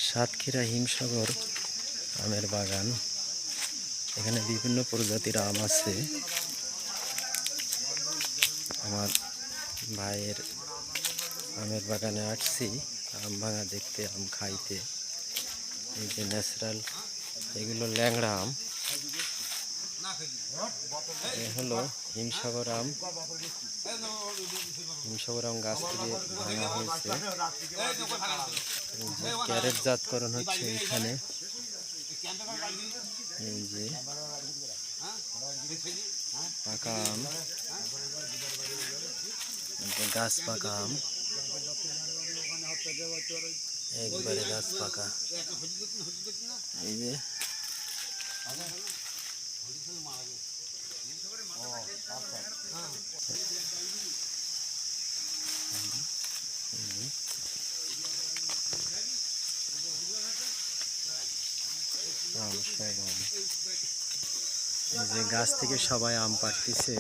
সাতক্ষীরা হিমসাগর আমের বাগান। এখানে বিভিন্ন প্রজাতির আম আছে। আমার ভাইয়ের আমের বাগানে আসছি আম ভাঙা দেখতে, আম খাইতে। এই যে ন্যাচারাল, এগুলো ল্যাংড়া আম। এ হলো হিমসাগর আম। হিমসাগর আম গাছ থেকে ভাঙা হয়েছে। ক্যারেটজাতকরণ হচ্ছে এখানে। এই যে পাকা আম, গাছ পাকা আম, একবারে গাছ পাকা। এই যে এই যে গাছ থেকে সবাই আম পাড়তেছে।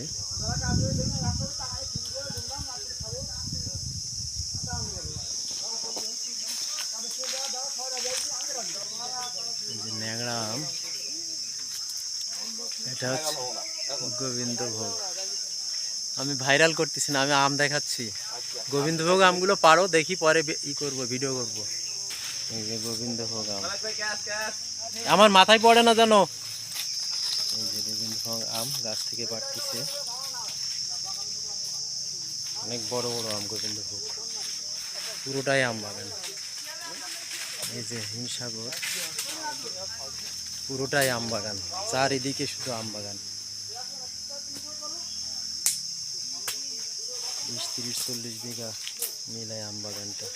এই যে ন্যাংড়া আম, এটা হচ্ছে গোবিন্দভোগ। আমি ভাইরাল করতেছি না, আমি আম দেখাচ্ছি। গোবিন্দভোগ আমগুলো পারো, দেখি পরে করব, ভিডিও করব। এই যে গোবিন্দভোগ আম, আমার মাথায় পড়ে না জানো। এই যে গোবিন্দভোগ আম গাছ থেকে পাড়তেছে। অনেক বড় বড় আম গোবিন্দভোগ, পুরোটাই আম বাগান। এই যে হিমসাগর, পুরোটাই আম বাগান, চারিদিকে শুধু আম বাগান। 20, 30, 40 বিঘা মিলায় আম বাগানটা।